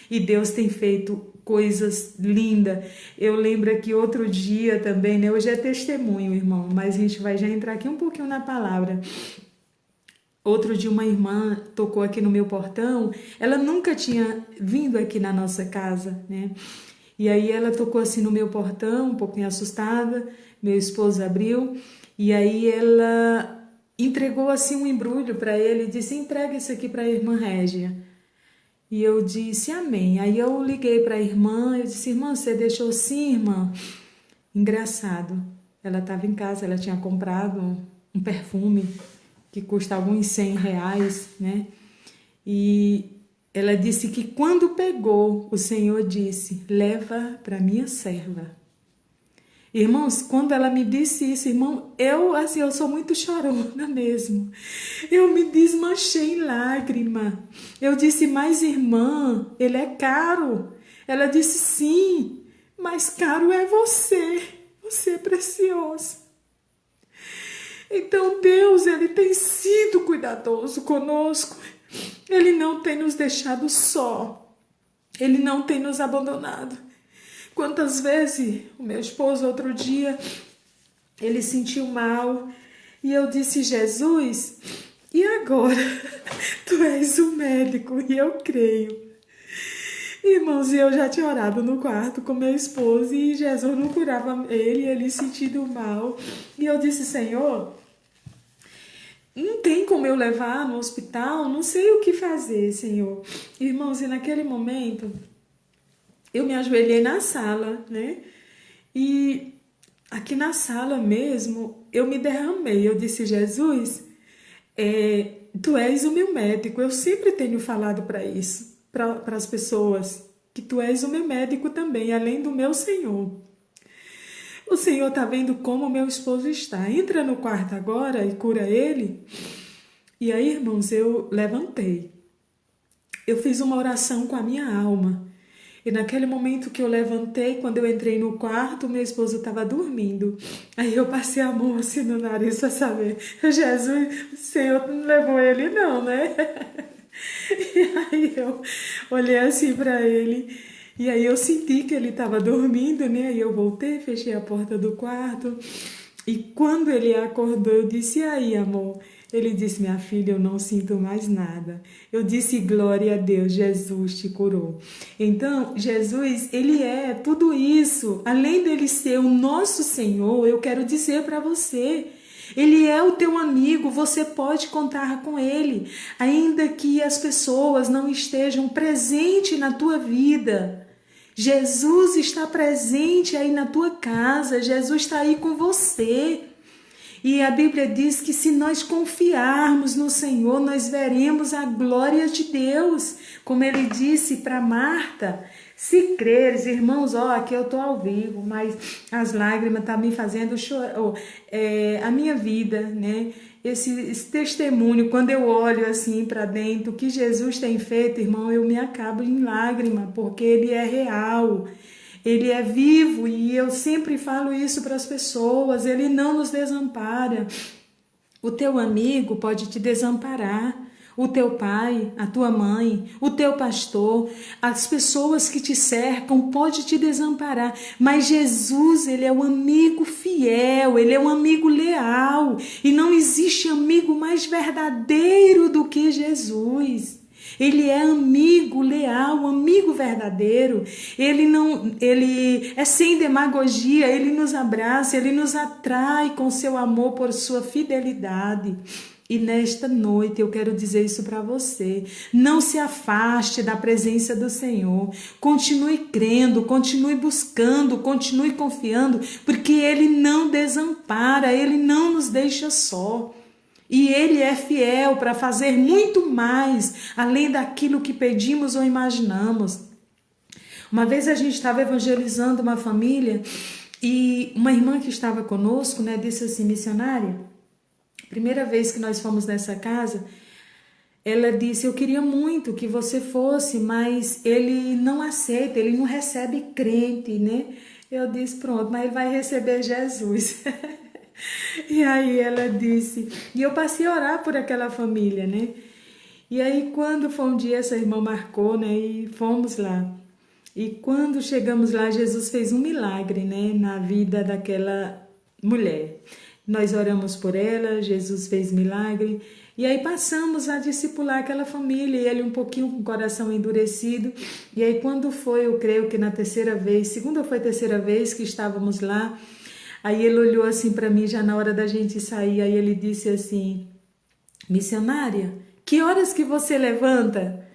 E Deus tem feito coisas lindas. Eu lembro aqui outro dia também, né? Hoje é testemunho, irmão, mas a gente vai já entrar aqui um pouquinho na palavra. Outro dia uma irmã tocou aqui no meu portão, ela nunca tinha vindo aqui na nossa casa, né? E aí ela tocou assim no meu portão, um pouquinho assustada, meu esposo abriu, e aí ela entregou assim um embrulho para ele e disse: entrega isso aqui para a irmã Régia. E eu disse: amém. Aí eu liguei para a irmã, eu disse: irmã, você deixou? Sim, irmã. Engraçado, ela estava em casa, ela tinha comprado um perfume que custa alguns R$100, né? E ela disse que quando pegou, o Senhor disse: leva para minha serva. Irmãos, quando ela me disse isso, irmão, eu sou muito chorona mesmo. Eu me desmanchei em lágrima. Eu disse, mas irmã, ele é caro. Ela disse, sim, mas caro é você. Você é precioso. Então Deus, Ele tem sido cuidadoso conosco. Ele não tem nos deixado só. Ele não tem nos abandonado. Quantas vezes o meu esposo outro dia, ele sentiu mal e eu disse, Jesus, e agora? Tu és o médico e eu creio. Irmãos, e eu já tinha orado no quarto com meu esposo e Jesus não curava ele sentindo mal. E eu disse, Senhor, não tem como eu levar no hospital, não sei o que fazer, Senhor. Irmãos, e naquele momento, eu me ajoelhei na sala, né? E aqui na sala mesmo, eu me derramei. Eu disse, Jesus, tu és o meu médico. Eu sempre tenho falado para isso, para as pessoas, que tu és o meu médico também, além do meu Senhor. O Senhor está vendo como o meu esposo está. Entra no quarto agora e cura ele. E aí, irmãos, eu levantei. Eu fiz uma oração com a minha alma. E naquele momento que eu levantei, quando eu entrei no quarto, meu esposo estava dormindo. Aí eu passei a mão assim no nariz para saber. Jesus, o Senhor não levou ele não, né? E aí eu olhei assim para ele. E aí eu senti que ele estava dormindo, né? Aí eu voltei, fechei a porta do quarto. E quando ele acordou, eu disse, e aí, amor? Ele disse, minha filha, eu não sinto mais nada. Eu disse, glória a Deus, Jesus te curou. Então, Jesus, Ele é tudo isso. Além dele ser o nosso Senhor, eu quero dizer para você, Ele é o teu amigo, você pode contar com Ele. Ainda que as pessoas não estejam presentes na tua vida, Jesus está presente aí na tua casa, Jesus está aí com você. E a Bíblia diz que se nós confiarmos no Senhor, nós veremos a glória de Deus. Como ele disse para Marta, se creres, irmãos, aqui eu estou ao vivo, mas as lágrimas estão me fazendo chorar, a minha vida, né? Esse testemunho, quando eu olho assim para dentro, o que Jesus tem feito, irmão, eu me acabo em lágrima, porque Ele é real. Ele é vivo e eu sempre falo isso para as pessoas, Ele não nos desampara. O teu amigo pode te desamparar, o teu pai, a tua mãe, o teu pastor, as pessoas que te cercam podem te desamparar, mas Jesus, Ele é um amigo fiel, Ele é um amigo leal e não existe amigo mais verdadeiro do que Jesus. Ele é amigo leal, amigo verdadeiro. Ele é sem demagogia, ele nos abraça, ele nos atrai com seu amor por sua fidelidade. E nesta noite eu quero dizer isso para você. Não se afaste da presença do Senhor. Continue crendo, continue buscando, continue confiando, porque Ele não desampara, Ele não nos deixa só. E Ele é fiel para fazer muito mais, além daquilo que pedimos ou imaginamos. Uma vez a gente estava evangelizando uma família e uma irmã que estava conosco, né, disse assim, missionária, primeira vez que nós fomos nessa casa, ela disse, eu queria muito que você fosse, mas ele não aceita, ele não recebe crente, né? Eu disse, pronto, mas ele vai receber Jesus. E aí ela disse, e eu passei a orar por aquela família, né? E aí quando foi um dia, essa irmã marcou, né? E fomos lá. E quando chegamos lá, Jesus fez um milagre, né? Na vida daquela mulher. Nós oramos por ela, Jesus fez milagre. E aí passamos a discipular aquela família, e ele um pouquinho com o coração endurecido. E aí quando foi, eu creio que na terceira vez, segunda ou foi terceira vez que estávamos lá, aí ele olhou assim para mim já na hora da gente sair, aí ele disse assim, missionária, que horas que você levanta?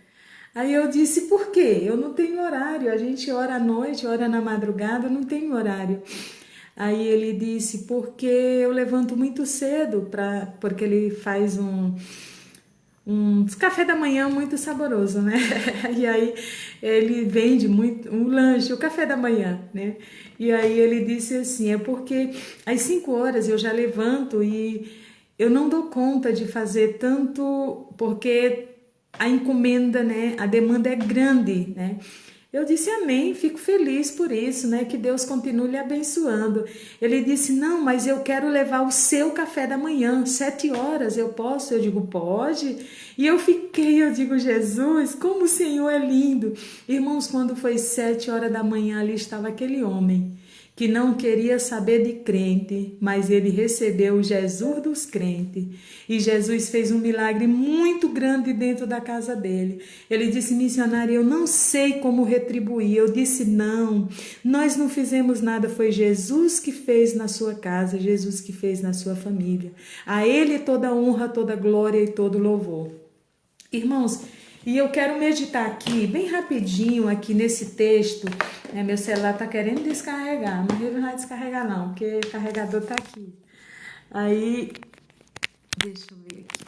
Aí eu disse, por quê? Eu não tenho horário, a gente ora à noite, ora na madrugada, não tenho horário. Aí ele disse, porque eu levanto muito cedo, porque ele faz um um café da manhã muito saboroso, né? E aí ele vende muito um lanche, o café da manhã, né? E aí ele disse assim, é porque às 5 horas eu já levanto e eu não dou conta de fazer tanto, porque a encomenda, né? A demanda é grande, né? Eu disse amém, fico feliz por isso, né? Que Deus continue lhe abençoando. Ele disse, não, mas eu quero levar o seu café da manhã, 7 horas, eu posso? Eu digo, pode. E eu digo, Jesus, como o Senhor é lindo. Irmãos, quando foi 7 horas da manhã, ali estava aquele homem que não queria saber de crente, mas ele recebeu o Jesus dos crentes. E Jesus fez um milagre muito grande dentro da casa dele. Ele disse, missionário, eu não sei como retribuir. Eu disse, não, nós não fizemos nada, foi Jesus que fez na sua casa, Jesus que fez na sua família. A ele toda honra, toda glória e todo louvor. Irmãos, e eu quero meditar aqui, bem rapidinho, aqui nesse texto, né? Meu celular tá querendo descarregar, mas ele não vai descarregar não, porque o carregador tá aqui. Aí, deixa eu ver aqui.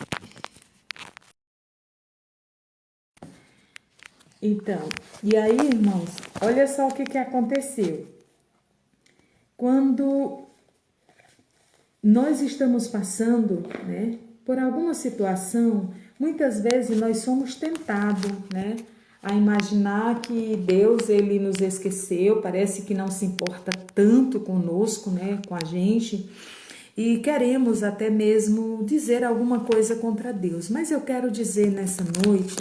Então, e aí, irmãos, olha só o que aconteceu. Quando nós estamos passando, né, por alguma situação, muitas vezes nós somos tentados, né, a imaginar que Deus ele nos esqueceu, parece que não se importa tanto conosco, né, com a gente, e queremos até mesmo dizer alguma coisa contra Deus. Mas eu quero dizer nessa noite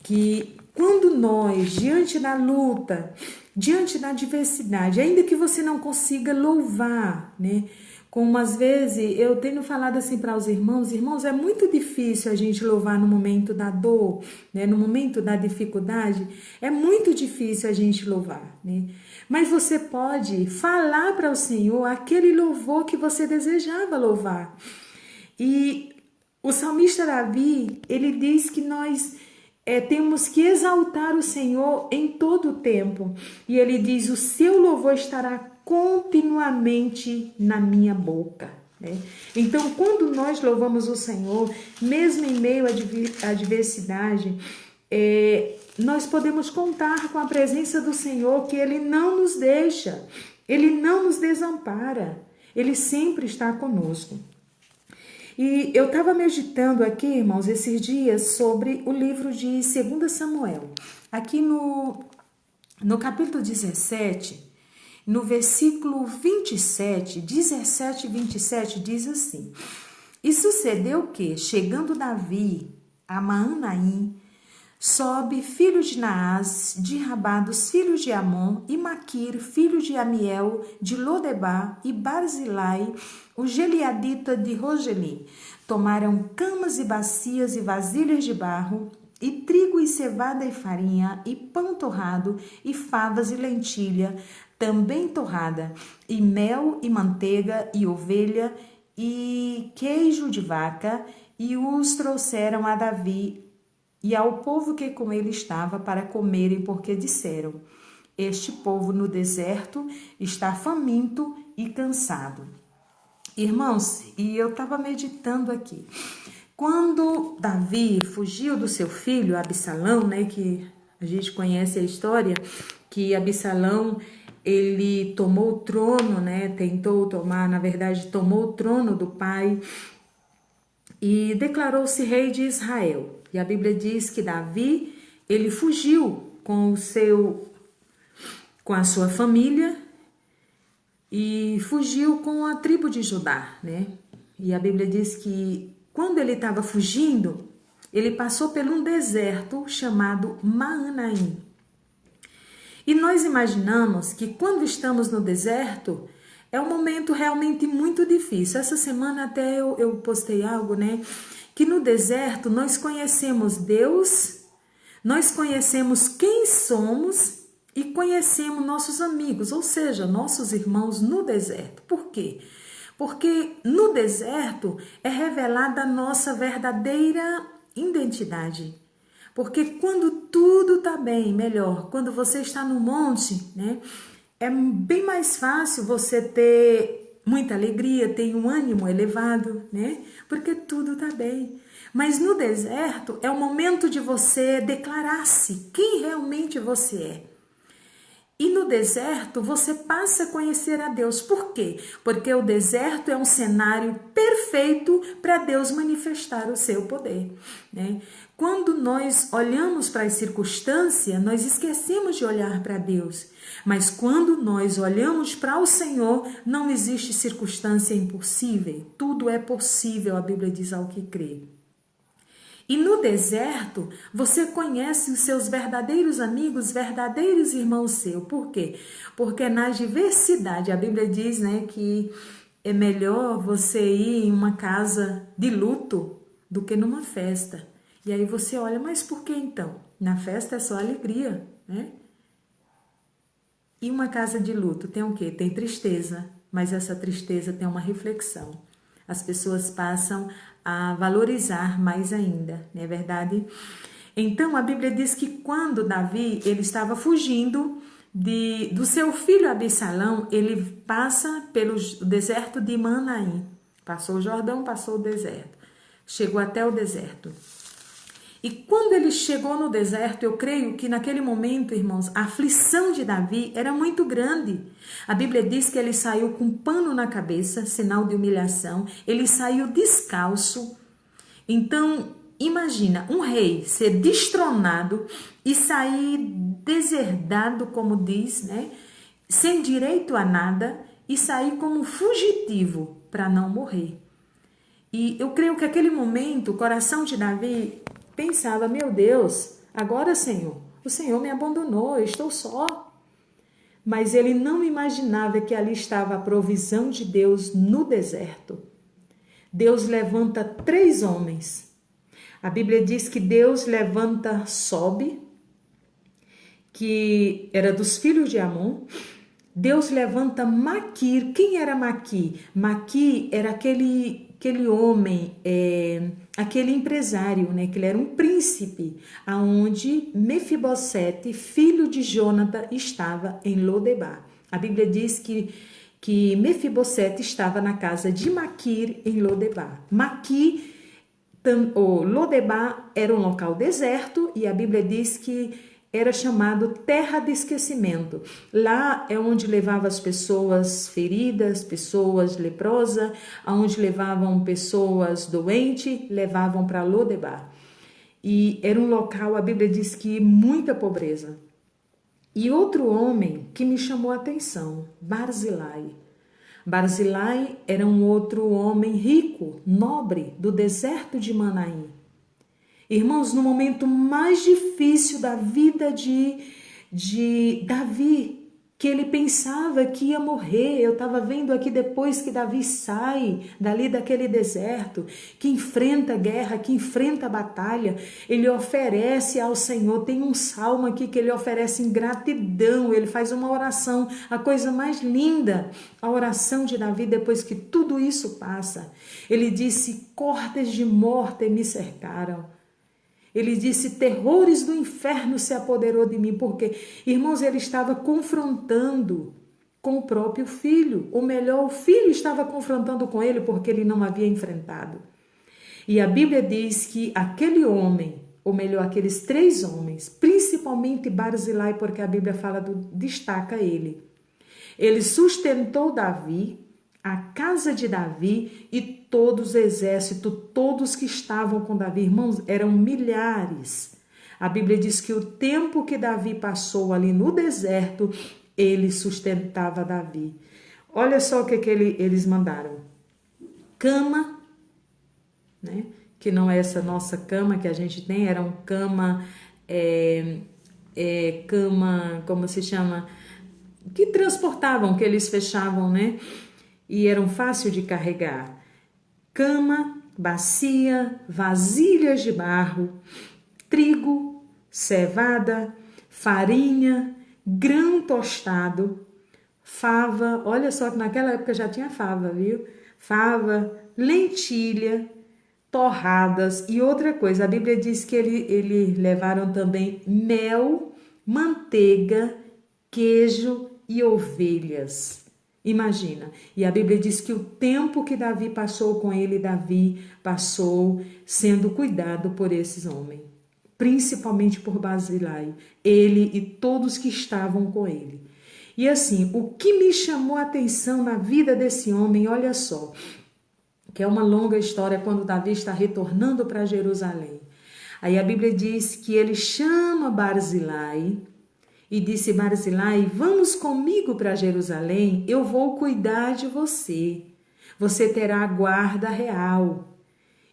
que quando nós, diante da luta, diante da adversidade, ainda que você não consiga louvar, né? Como às vezes eu tenho falado assim para os irmãos, é muito difícil a gente louvar no momento da dor, né? No momento da dificuldade, é muito difícil a gente louvar, né? Mas você pode falar para o Senhor aquele louvor que você desejava louvar. E o salmista Davi, ele diz que nós temos que exaltar o Senhor em todo o tempo. E ele diz, o seu louvor estará continuamente na minha boca. Né? Então, quando nós louvamos o Senhor, mesmo em meio à adversidade, nós podemos contar com a presença do Senhor, que Ele não nos deixa, Ele não nos desampara, Ele sempre está conosco. E eu estava meditando aqui, irmãos, esses dias sobre o livro de 2 Samuel. Aqui no capítulo 17, no versículo 27, 17 e 27, diz assim: E sucedeu que, chegando Davi a Maanaim, Sobe, filho de Naás, de Rabá, dos filhos de Amon, e Maquir, filho de Amiel, de Lodebá, e Barzilai, o Geliadita de Rogeli. Tomaram camas e bacias e vasilhas de barro, e trigo e cevada e farinha, e pão torrado, e favas e lentilha, também torrada, e mel e manteiga, e ovelha, e queijo de vaca, e os trouxeram a Davi e ao povo que com ele estava para comerem, porque disseram: Este povo no deserto está faminto e cansado. Irmãos, e eu estava meditando aqui. Quando Davi fugiu do seu filho, Absalão, né, que a gente conhece a história, que Absalão, ele tomou o trono, né, tentou tomar, na verdade, tomou o trono do pai e declarou-se rei de Israel. E a Bíblia diz que Davi, ele fugiu com a sua família e fugiu com a tribo de Judá, né? E a Bíblia diz que quando ele estava fugindo, ele passou por um deserto chamado Maanaim. E nós imaginamos que quando estamos no deserto, é um momento realmente muito difícil. Essa semana até eu postei algo, né? Que no deserto nós conhecemos Deus, nós conhecemos quem somos e conhecemos nossos amigos, ou seja, nossos irmãos no deserto. Por quê? Porque no deserto é revelada a nossa verdadeira identidade. Porque quando tudo está bem, melhor, quando você está no monte, né? É bem mais fácil você ter muita alegria, tem um ânimo elevado, né? Porque tudo está bem. Mas no deserto é o momento de você declarar-se quem realmente você é. E no deserto você passa a conhecer a Deus. Por quê? Porque o deserto é um cenário perfeito para Deus manifestar o seu poder, né? Quando nós olhamos para as circunstâncias, nós esquecemos de olhar para Deus. Mas quando nós olhamos para o Senhor, não existe circunstância impossível. Tudo é possível, a Bíblia diz ao que crê. E no deserto, você conhece os seus verdadeiros amigos, verdadeiros irmãos seus. Por quê? Porque na diversidade, a Bíblia diz, né, que é melhor você ir em uma casa de luto do que numa festa. E aí você olha, mas por que então? Na festa é só alegria, né? E uma casa de luto tem o quê? Tem tristeza, mas essa tristeza tem uma reflexão. As pessoas passam a valorizar mais ainda, não é verdade? Então a Bíblia diz que quando Davi ele estava fugindo do seu filho Absalão, ele passa pelo deserto de Manaim. Passou o Jordão, passou o deserto. Chegou até o deserto. E quando ele chegou no deserto, eu creio que naquele momento, irmãos, a aflição de Davi era muito grande. A Bíblia diz que ele saiu com um pano na cabeça, sinal de humilhação. Ele saiu descalço. Então, imagina um rei ser destronado e sair deserdado, como diz, né? Sem direito a nada e sair como fugitivo para não morrer. E eu creio que aquele momento, o coração de Davi pensava, meu Deus, agora Senhor, o Senhor me abandonou, eu estou só. Mas ele não imaginava que ali estava a provisão de Deus no deserto. Deus levanta 3 homens. A Bíblia diz que Deus levanta Sobe, que era dos filhos de Amon. Deus levanta Maquir. Quem era Maquir? Maquir era aquele homem, aquele empresário, né? Que ele era um príncipe, aonde Mefibosete, filho de Jonathan, estava em Lodebar. A Bíblia diz que Mefibosete estava na casa de Maquir em Lodebar. Maquir, Lodebar era um local deserto e a Bíblia diz que era chamado terra de esquecimento. Lá é onde levavam as pessoas feridas, pessoas leprosas, aonde levavam pessoas doentes, levavam para Lodebar. E era um local, a Bíblia diz que muita pobreza. E outro homem que me chamou a atenção, Barzilai. Barzilai era um outro homem rico, nobre, do deserto de Manaim. Irmãos, no momento mais difícil da vida de Davi, que ele pensava que ia morrer, eu estava vendo aqui depois que Davi sai dali daquele deserto, que enfrenta a guerra, que enfrenta a batalha, ele oferece ao Senhor, tem um salmo aqui que ele oferece em gratidão, ele faz uma oração, a coisa mais linda, a oração de Davi depois que tudo isso passa. Ele disse, cordas de morte me cercaram. Ele disse, terrores do inferno se apoderou de mim, porque, irmãos, ele estava confrontando com o próprio filho, ou melhor, o filho estava confrontando com ele porque ele não havia enfrentado. E a Bíblia diz que aquele homem, ou melhor, aqueles 3 homens, principalmente Barzilai, porque a Bíblia destaca ele. Ele sustentou Davi, a casa de Davi e todos os exércitos, todos que estavam com Davi, irmãos, eram milhares. A Bíblia diz que o tempo que Davi passou ali no deserto, ele sustentava Davi. Olha só o que eles mandaram. Cama, né? Que não é essa nossa cama que a gente tem, era uma cama, cama, como se chama? Que transportavam, que eles fechavam, né? E eram fácil de carregar. Cama, bacia, vasilhas de barro, trigo, cevada, farinha, grão tostado, fava, olha só que naquela época já tinha fava, viu? Fava, lentilha, torradas e outra coisa. A Bíblia diz que eles levaram também mel, manteiga, queijo e ovelhas. Imagina. E a Bíblia diz que o tempo que Davi passou com ele, Davi passou sendo cuidado por esses homens, principalmente por Barzilai, ele e todos que estavam com ele. E assim, o que me chamou a atenção na vida desse homem, olha só, que é uma longa história quando Davi está retornando para Jerusalém. Aí a Bíblia diz que ele chama Barzilai e disse: Barzilai, vamos comigo para Jerusalém, eu vou cuidar de você. Você terá a guarda real.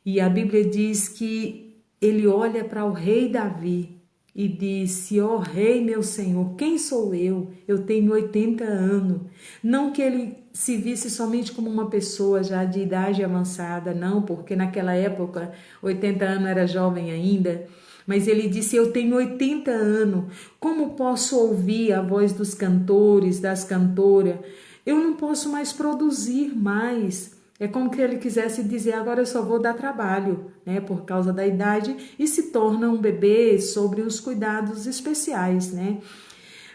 E a Bíblia diz que ele olha para o rei Davi e disse: ó rei meu senhor, quem sou eu? Eu tenho 80 anos. Não que ele se visse somente como uma pessoa já de idade avançada, não, porque naquela época 80 anos era jovem ainda. Mas ele disse: eu tenho 80 anos, como posso ouvir a voz dos cantores, das cantoras? Eu não posso mais produzir mais. É como que ele quisesse dizer: agora eu só vou dar trabalho, né, por causa da idade, e se torna um bebê sobre os cuidados especiais, né?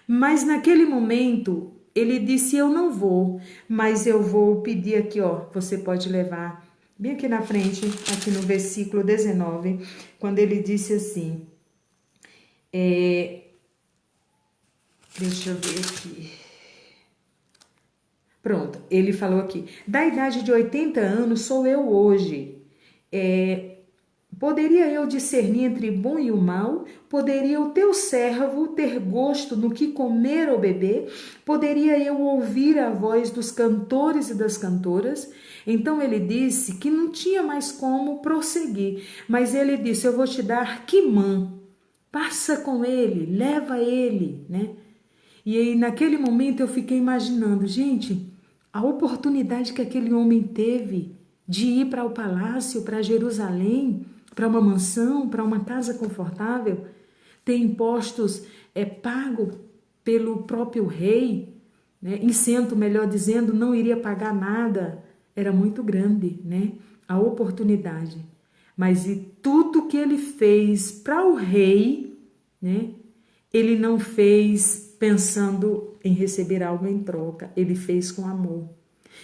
Mas naquele momento ele disse: eu não vou, mas eu vou pedir aqui, ó, você pode levar bem aqui na frente, aqui no versículo 19, quando ele disse assim, deixa eu ver aqui. Pronto, ele falou aqui: da idade de 80 anos sou eu hoje. Poderia eu discernir entre o bom e o mal? Poderia o teu servo ter gosto no que comer ou beber? Poderia eu ouvir a voz dos cantores e das cantoras? Então ele disse que não tinha mais como prosseguir, mas ele disse: eu vou te dar Quimã, passa com ele, leva ele, né? E aí naquele momento eu fiquei imaginando, gente, a oportunidade que aquele homem teve de ir para o palácio, para Jerusalém, para uma mansão, para uma casa confortável, ter impostos pago pelo próprio rei, né? Incento, melhor dizendo, não iria pagar nada, era muito grande, né? A oportunidade. Mas e tudo que ele fez para o rei, né? Ele não fez pensando em receber algo em troca, ele fez com amor.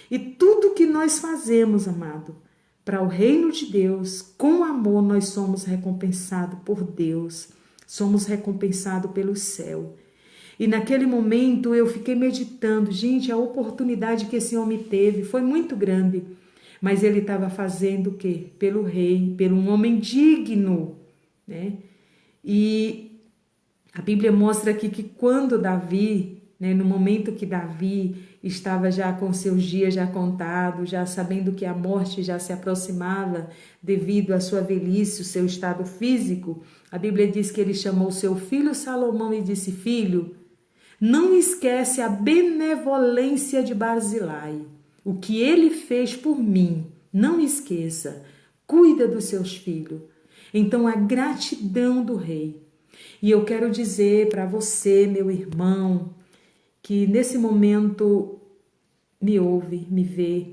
E tudo que nós fazemos, amado, para o reino de Deus, com amor, nós somos recompensados por Deus, somos recompensados pelo céu. E naquele momento eu fiquei meditando, gente, a oportunidade que esse homem teve foi muito grande, mas ele estava fazendo o quê? Pelo rei, pelo um homem digno, né? E a Bíblia mostra aqui que quando Davi, né, no momento que Davi estava já com seus dias já contados, já sabendo que a morte já se aproximava devido à sua velhice, o seu estado físico, a Bíblia diz que ele chamou seu filho Salomão e disse: filho, não esquece a benevolência de Barzilai, o que ele fez por mim, não esqueça, cuida dos seus filhos. Então a gratidão do rei. E eu quero dizer para você, meu irmão, que nesse momento me ouve, me vê.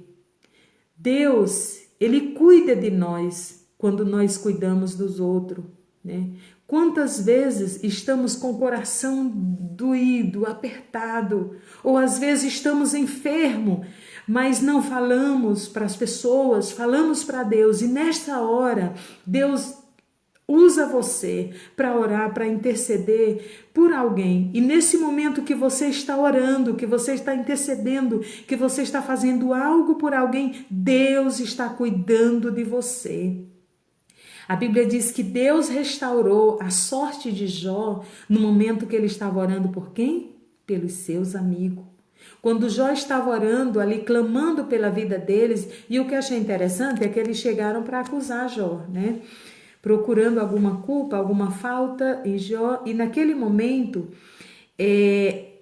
Deus, Ele cuida de nós quando nós cuidamos dos outros, né? Quantas vezes estamos com o coração doído, apertado, ou às vezes estamos enfermos, mas não falamos para as pessoas, falamos para Deus, e nesta hora Deus usa você para orar, para interceder por alguém. E nesse momento que você está orando, que você está intercedendo, que você está fazendo algo por alguém, Deus está cuidando de você. A Bíblia diz que Deus restaurou a sorte de Jó no momento que ele estava orando por quem? Pelos seus amigos. Quando Jó estava orando ali, clamando pela vida deles, e o que eu achei interessante é que eles chegaram para acusar Jó, né? Procurando alguma culpa, alguma falta em Jó, e naquele momento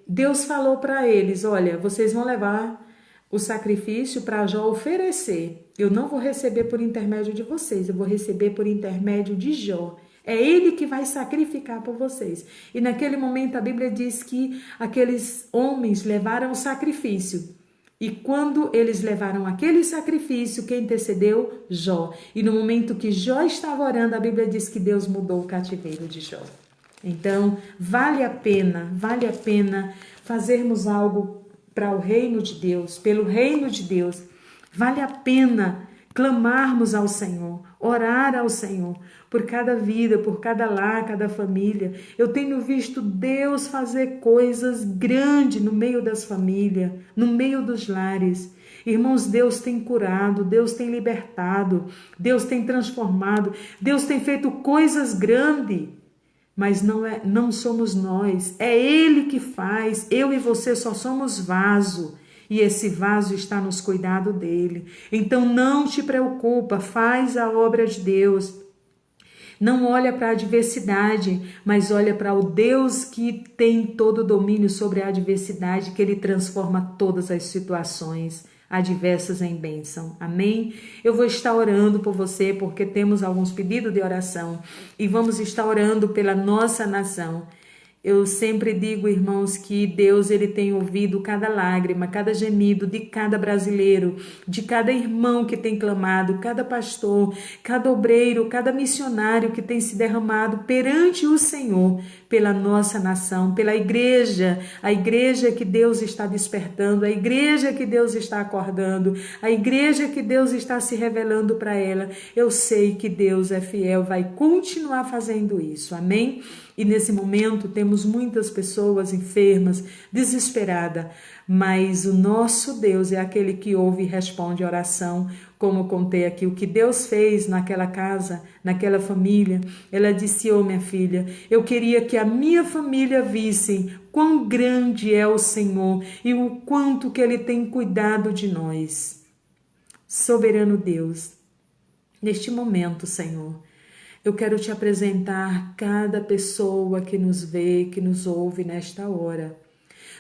Deus falou para eles: olha, vocês vão levar o sacrifício para Jó oferecer. Eu não vou receber por intermédio de vocês, eu vou receber por intermédio de Jó. É ele que vai sacrificar por vocês. E naquele momento a Bíblia diz que aqueles homens levaram o sacrifício. E quando eles levaram aquele sacrifício, quem intercedeu? Jó. E no momento que Jó estava orando, a Bíblia diz que Deus mudou o cativeiro de Jó. Então, vale a pena fazermos algo para o reino de Deus, pelo reino de Deus. Vale a pena clamarmos ao Senhor, orar ao Senhor por cada vida, por cada lar, cada família. Eu tenho visto Deus fazer coisas grandes no meio das famílias, no meio dos lares. Irmãos, Deus tem curado, Deus tem libertado, Deus tem transformado, Deus tem feito coisas grandes. Mas não somos nós, é Ele que faz. Eu e você só somos vaso. E esse vaso está nos cuidados dele. Então não te preocupa, faz a obra de Deus. Não olha para a adversidade, mas olha para o Deus que tem todo o domínio sobre a adversidade, que ele transforma todas as situações adversas em bênção. Amém? Eu vou estar orando por você, porque temos alguns pedidos de oração e vamos estar orando pela nossa nação. Eu sempre digo, irmãos, que Deus ele tem ouvido cada lágrima, cada gemido de cada brasileiro, de cada irmão que tem clamado, cada pastor, cada obreiro, cada missionário que tem se derramado perante o Senhor, pela nossa nação, pela igreja, a igreja que Deus está despertando, a igreja que Deus está acordando, a igreja que Deus está se revelando para ela. Eu sei que Deus é fiel, vai continuar fazendo isso. Amém? E nesse momento temos muitas pessoas enfermas, desesperadas, mas o nosso Deus é aquele que ouve e responde a oração. Como contei aqui, o que Deus fez naquela casa, naquela família. Ela disse: "Oh, minha filha, eu queria que a minha família visse quão grande é o Senhor e o quanto que Ele tem cuidado de nós." Soberano Deus, neste momento, Senhor, eu quero te apresentar cada pessoa que nos vê, que nos ouve nesta hora.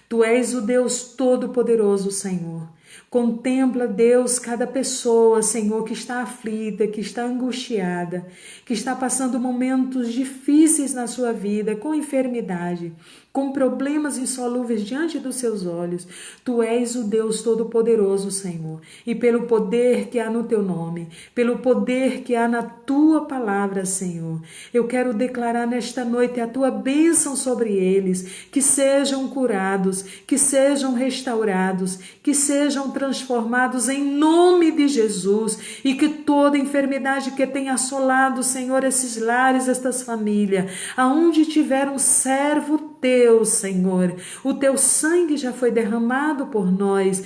Tu és o Deus Todo-Poderoso, Senhor. Contempla, Deus, cada pessoa, Senhor, que está aflita, que está angustiada, que está passando momentos difíceis na sua vida, com enfermidade, com problemas insolúveis diante dos seus olhos. Tu és o Deus Todo-Poderoso, Senhor, e pelo poder que há no teu nome, pelo poder que há na tua palavra, Senhor, eu quero declarar nesta noite a tua bênção sobre eles, que sejam curados, que sejam restaurados, que sejam transformados em nome de Jesus, e que toda enfermidade que tenha assolado, Senhor, esses lares, estas famílias, aonde tiver um servo teu, Senhor, o teu sangue já foi derramado por nós.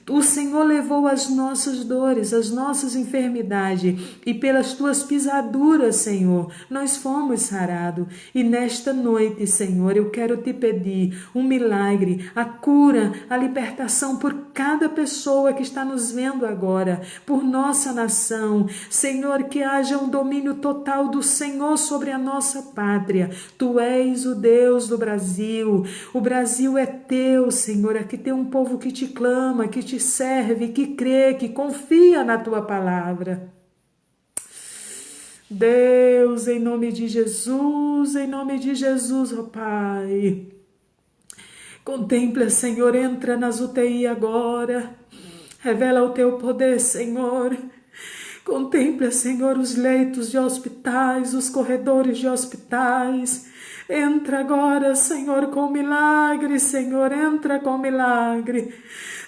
O Senhor levou as nossas dores, as nossas enfermidades, e pelas tuas pisaduras, Senhor, nós fomos sarados. E nesta noite, Senhor, eu quero te pedir um milagre, a cura, a libertação por cada pessoa que está nos vendo agora, por nossa nação. Senhor, que haja um domínio total do Senhor sobre a nossa pátria. Tu és o Deus do Brasil. O Brasil é teu, Senhor. Aqui tem um povo que te clama, que te serve, que crê, que confia na tua palavra. Deus, em nome de Jesus, ó Pai. Contempla, Senhor, entra nas UTI agora. Revela o teu poder, Senhor. Contempla, Senhor, os leitos de hospitais, os corredores de hospitais. Entra agora, Senhor, com milagre, Senhor, entra com milagre.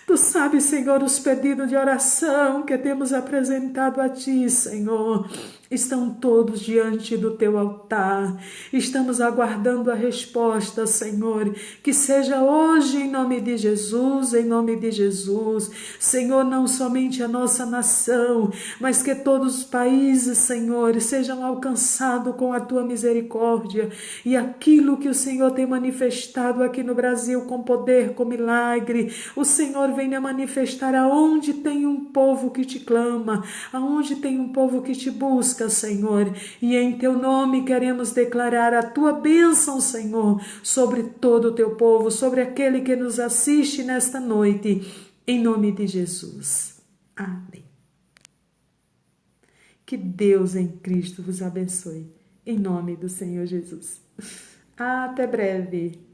Tu sabes, Senhor, os pedidos de oração que temos apresentado a Ti, Senhor. Estão todos diante do Teu altar. Estamos aguardando a resposta, Senhor. Que seja hoje em nome de Jesus, em nome de Jesus. Senhor, não somente a nossa nação, mas que todos os países, Senhor, sejam alcançados com a Tua misericórdia. E aquilo que o Senhor tem manifestado aqui no Brasil com poder, com milagre, o Senhor venha manifestar aonde tem um povo que te clama, aonde tem um povo que te busca, Senhor, e em teu nome queremos declarar a tua bênção, Senhor, sobre todo o teu povo, sobre aquele que nos assiste nesta noite, em nome de Jesus. Amém. Que Deus em Cristo vos abençoe, em nome do Senhor Jesus. Até breve.